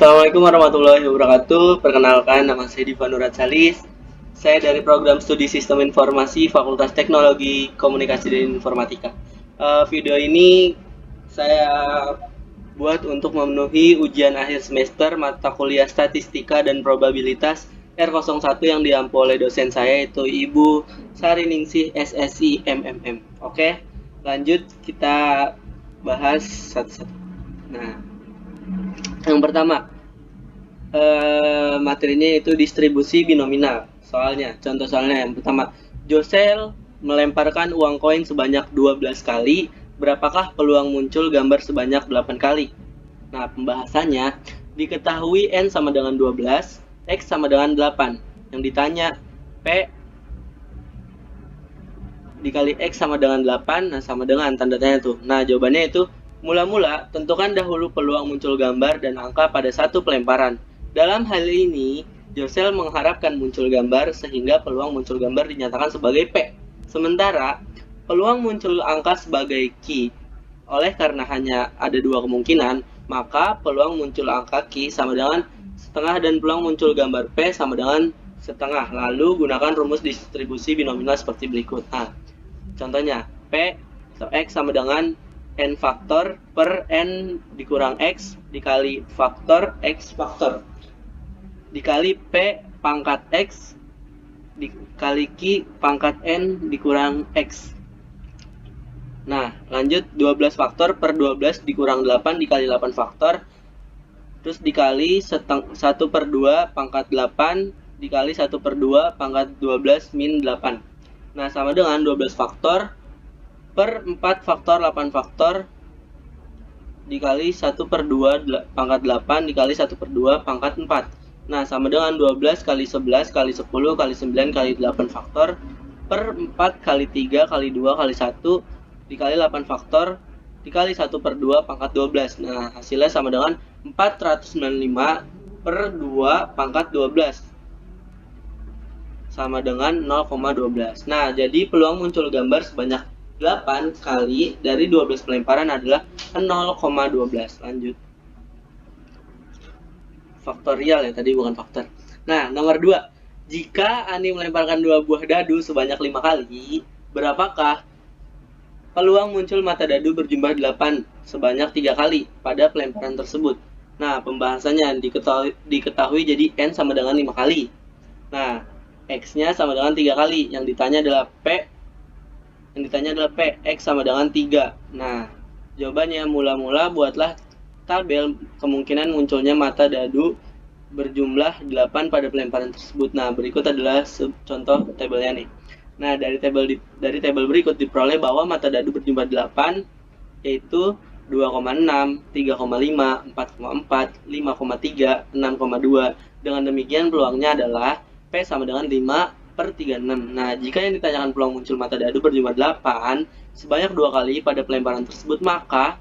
Assalamualaikum warahmatullahi wabarakatuh. Perkenalkan, nama saya Diva Nurat Salis. Saya dari program studi Sistem Informasi Fakultas Teknologi Komunikasi dan Informatika. Video ini saya buat untuk memenuhi ujian akhir semester mata kuliah Statistika dan Probabilitas R01 yang diampu oleh dosen saya, yaitu Ibu Sariningsih SSI MMM. Oke, lanjut kita bahas satu-satu. Nah, yang pertama, materinya itu distribusi binominal. Contoh soalnya yang pertama, Josel melemparkan uang koin sebanyak 12 kali, berapakah peluang muncul gambar sebanyak 8 kali? Nah, pembahasannya, diketahui N sama dengan 12, X sama dengan 8. Yang ditanya, P dikali X sama dengan 8, nah sama dengan tanda tanya tuh. Nah, jawabannya itu, mula-mula, tentukan dahulu peluang muncul gambar dan angka pada satu pelemparan. Dalam hal ini, Josel mengharapkan muncul gambar sehingga peluang muncul gambar dinyatakan sebagai P. Sementara, peluang muncul angka sebagai Q. Oleh karena hanya ada dua kemungkinan, maka peluang muncul angka Q sama dengan setengah dan peluang muncul gambar P sama dengan setengah. Lalu gunakan rumus distribusi binominal seperti berikut. Nah, contohnya, P atau X sama dengan N faktor per N dikurang X dikali faktor X faktor dikali P pangkat X dikali Q pangkat N dikurang X. Nah, lanjut 12 faktor per 12 dikurang 8 dikali 8 faktor, terus dikali 1 per 2 pangkat 8 dikali 1 per 2 pangkat 12 min 8. Nah, sama dengan 12 faktor per 4 faktor 8 faktor dikali 1 per 2 pangkat 8 dikali 1 per 2 pangkat 4. Nah, sama dengan 12 kali 11 kali 10 kali 9 kali 8 faktor per 4 kali 3 kali 2 kali 1 dikali 8 faktor dikali 1 per 2 pangkat 12. Nah, hasilnya sama dengan 495 per 2 pangkat 12 sama dengan 0,12. Nah, jadi peluang muncul gambar sebanyak 8 kali dari 12 pelemparan adalah 0,12. Lanjut. Faktorial ya, tadi bukan faktor. Nah, nomor 2. Jika Ani melemparkan 2 buah dadu sebanyak 5 kali, berapakah peluang muncul mata dadu berjumlah 8 sebanyak 3 kali pada pelemparan tersebut? Nah, pembahasannya diketahui jadi N sama dengan 5 kali. Nah, X-nya sama dengan 3 kali. Yang ditanya adalah P, X sama dengan 3. Nah, jawabannya mula-mula buatlah tabel kemungkinan munculnya mata dadu berjumlah 8 pada pelemparan tersebut. Nah, berikut adalah contoh tabelnya nih. Nah, dari tabel berikut diperoleh bahwa mata dadu berjumlah 8 yaitu 2,6, 3,5, 4,4, 5,3, 6,2. Dengan demikian peluangnya adalah P sama dengan 5 per 36. Nah, jika yang ditanyakan peluang muncul mata dadu berjumlah 8 sebanyak 2 kali pada pelemparan tersebut, maka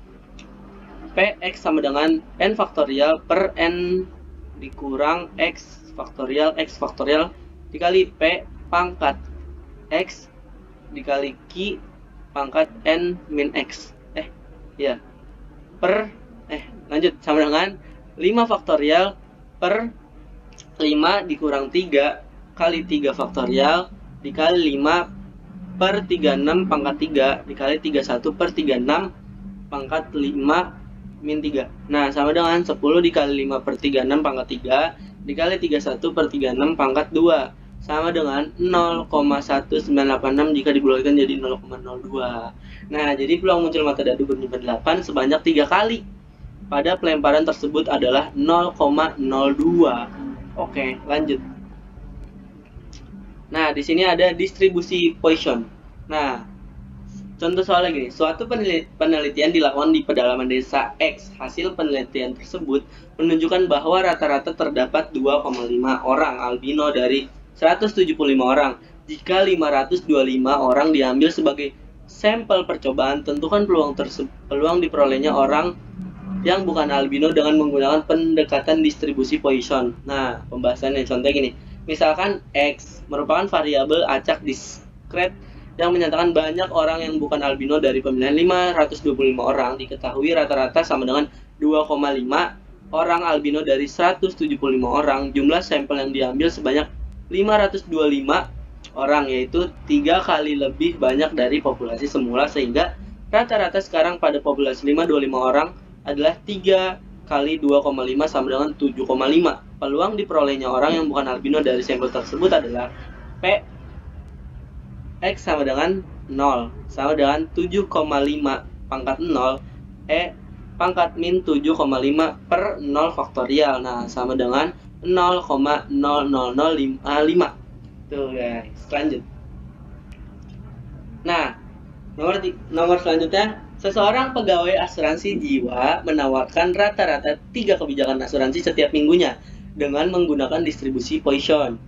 Px sama dengan N faktorial per N dikurang X faktorial dikali P pangkat X dikali Q pangkat N min X. Lanjut, sama dengan 5 faktorial per 5 dikurang 3 kali 3 faktorial dikali 5 per 36 pangkat 3 dikali 31 per 36 pangkat 5 min 3. Nah, sama dengan 10 dikali 5 per 36 pangkat 3 dikali 31 per 36 pangkat 2 sama dengan 0,1986 jika dibulatkan jadi 0,02. Nah, jadi peluang muncul mata dadu berjumlah 8 sebanyak 3 kali pada pelemparan tersebut adalah 0,02. Oke, lanjut. Nah, di sini ada distribusi Poisson. Nah, contoh soalnya gini, suatu penelitian dilakukan di pedalaman desa X. Hasil penelitian tersebut menunjukkan bahwa rata-rata terdapat 2,5 orang albino dari 175 orang. Jika 525 orang diambil sebagai sampel percobaan, tentukan peluang diperolehnya orang yang bukan albino dengan menggunakan pendekatan distribusi Poisson. Nah, pembahasannya contohnya gini. Misalkan X merupakan variabel acak diskret yang menyatakan banyak orang yang bukan albino dari pemilihan 525 orang diketahui rata-rata sama dengan 2,5 orang albino dari 175 orang, jumlah sampel yang diambil sebanyak 525 orang, yaitu 3 kali lebih banyak dari populasi semula, sehingga rata-rata sekarang pada populasi 525 orang adalah 3 kali 2,5 sama dengan 7,5. Peluang diperolehnya orang yang bukan albino dari sampel tersebut adalah P X sama dengan 0 sama dengan 7,5 pangkat 0 pangkat min 7,5 per 0 faktorial. Nah, sama dengan 0,00055. Tuh guys, lanjut. Nah, nomor selanjutnya, seseorang pegawai asuransi jiwa menawarkan rata-rata 3 kebijakan asuransi setiap minggunya dengan menggunakan distribusi Poisson.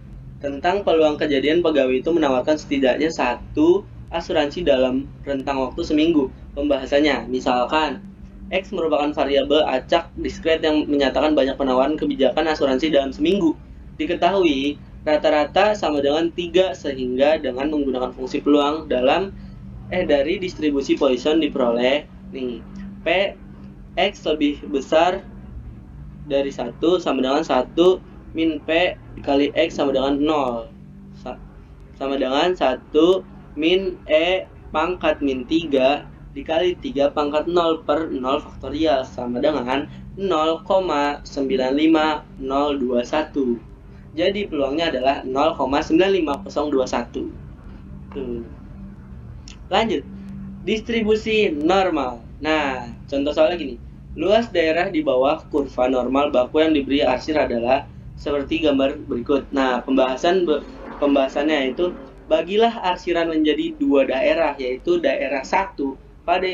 Tentang peluang kejadian, pegawai itu menawarkan setidaknya 1 asuransi dalam rentang waktu seminggu. Pembahasannya, misalkan X merupakan variabel acak diskret yang menyatakan banyak penawaran kebijakan asuransi dalam seminggu. Diketahui rata-rata sama dengan 3, sehingga dengan menggunakan fungsi peluang dari distribusi Poisson diperoleh nih P X lebih besar dari 1 sama dengan 1 min P kali X sama dengan 0 sama dengan 1 min E pangkat min 3 dikali 3 pangkat 0 per 0 faktorial sama dengan 0,950021. Jadi peluangnya adalah 0,95021. Lanjut, distribusi normal. Nah, contoh soalnya gini, luas daerah di bawah kurva normal baku yang diberi arsir adalah seperti gambar berikut. Nah, pembahasannya itu, bagilah arsiran menjadi 2 daerah, yaitu daerah 1 pada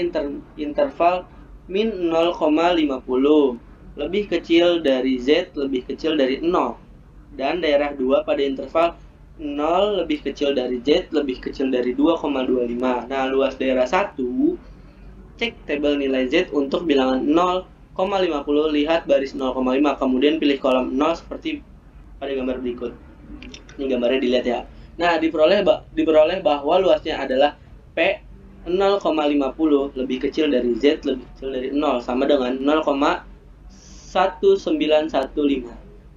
interval min 0,50 lebih kecil dari Z lebih kecil dari 0, dan daerah 2 pada interval 0 lebih kecil dari Z lebih kecil dari 2,25. Nah, luas daerah 1, cek tabel nilai Z untuk bilangan 0,50, lihat baris 0,5, kemudian pilih kolom 0 seperti pada gambar berikut. Ini gambarnya dilihat ya. Nah, diperoleh bahwa luasnya adalah P 0,50 lebih kecil dari Z lebih kecil dari 0 sama dengan 0,1915.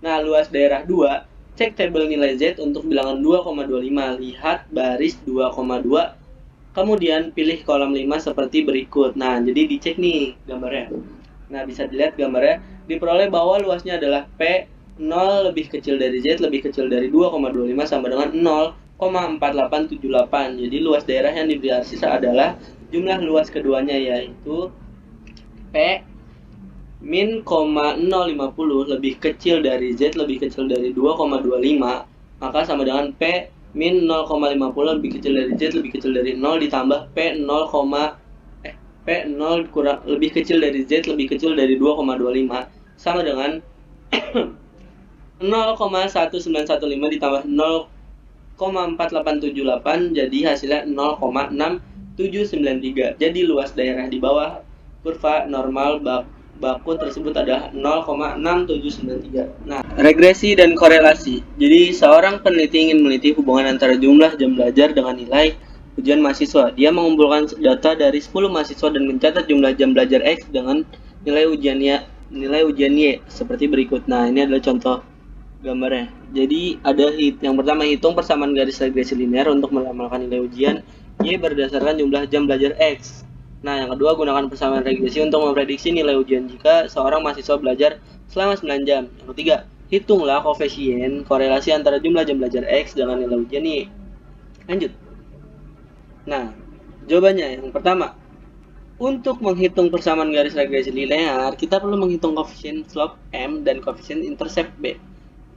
Nah, luas daerah 2, cek tabel nilai Z untuk bilangan 2,25, lihat baris 2,2, kemudian pilih kolom 5 seperti berikut. Nah, jadi dicek nih gambarnya. Nah, bisa dilihat gambarnya, diperoleh bahwa luasnya adalah P 0 lebih kecil dari Z lebih kecil dari 2,25 sama dengan 0,4878. Jadi luas daerah yang diberi arsir adalah jumlah luas keduanya, yaitu P min 0,050 lebih kecil dari Z lebih kecil dari 2,25, maka sama dengan P min 0,50 lebih kecil dari Z lebih kecil dari 0 ditambah P 0 kurang lebih kecil dari Z lebih kecil dari 2,25 sama dengan 0,1915 ditambah 0,4878, jadi hasilnya 0,6793. Jadi luas daerah di bawah kurva normal baku tersebut adalah 0,6793. Nah, regresi dan korelasi. Jadi seorang peneliti ingin meneliti hubungan antara jumlah jam belajar dengan nilai ujian mahasiswa. Dia mengumpulkan data dari 10 mahasiswa dan mencatat jumlah jam belajar X dengan nilai ujian Y seperti berikut. Nah, ini adalah contoh gambarnya. Jadi ada yang pertama, hitung persamaan garis regresi linear untuk meramalkan nilai ujian Y berdasarkan jumlah jam belajar X. Nah, yang kedua, gunakan persamaan regresi untuk memprediksi nilai ujian jika seorang mahasiswa belajar selama 9 jam. Yang ketiga, hitunglah koefisien korelasi antara jumlah jam belajar X dengan nilai ujian Y. Lanjut. Nah, jawabannya yang pertama, untuk menghitung persamaan garis regresi linear, kita perlu menghitung koefisien slope M dan koefisien intercept B.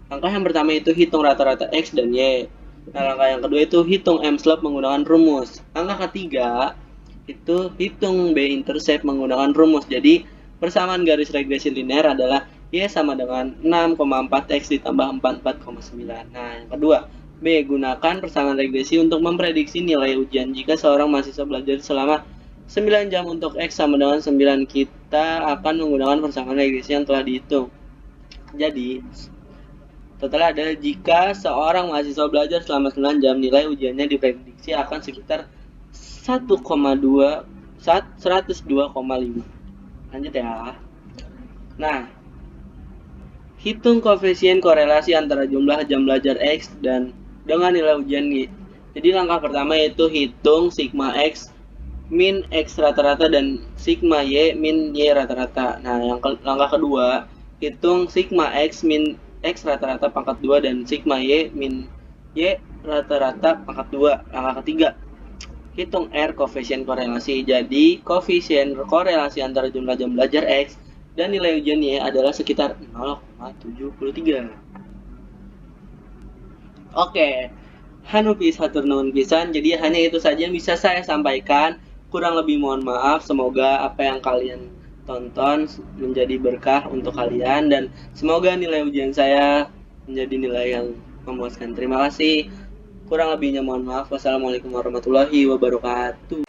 Langkah yang pertama itu hitung rata-rata X dan Y. Nah, langkah yang kedua itu hitung M slope menggunakan rumus. Langkah ketiga itu hitung B intercept menggunakan rumus. Jadi persamaan garis regresi linear adalah Y sama dengan 6,4X ditambah 44,9. Nah, yang kedua, B, gunakan persamaan regresi untuk memprediksi nilai ujian jika seorang mahasiswa belajar selama 9 jam. Untuk X sama dengan 9, kita akan menggunakan persamaan regresi yang telah dihitung. Jadi total ada, jika seorang mahasiswa belajar selama 9 jam, nilai ujiannya diprediksi akan sekitar 102,5. Lanjut ya. Nah, Hitung koefisien korelasi antara jumlah jam belajar X dan dengan nilai ujian Y. Jadi langkah pertama yaitu hitung sigma X min X rata-rata dan sigma Y min Y rata-rata. Nah, langkah kedua, hitung sigma X min X rata-rata pangkat 2 dan sigma Y min Y rata-rata pangkat 2. Langkah ketiga, hitung R koefisien korelasi. Jadi, koefisien korelasi antara jumlah jam belajar X dan nilai ujian Y adalah sekitar 0,73. Oke, Hanupi satu nuhun pisan. Jadi hanya itu saja yang bisa saya sampaikan. Kurang lebih mohon maaf. Semoga apa yang kalian tonton menjadi berkah untuk kalian dan semoga nilai ujian saya menjadi nilai yang memuaskan. Terima kasih. Kurang lebihnya mohon maaf. Wassalamualaikum warahmatullahi wabarakatuh.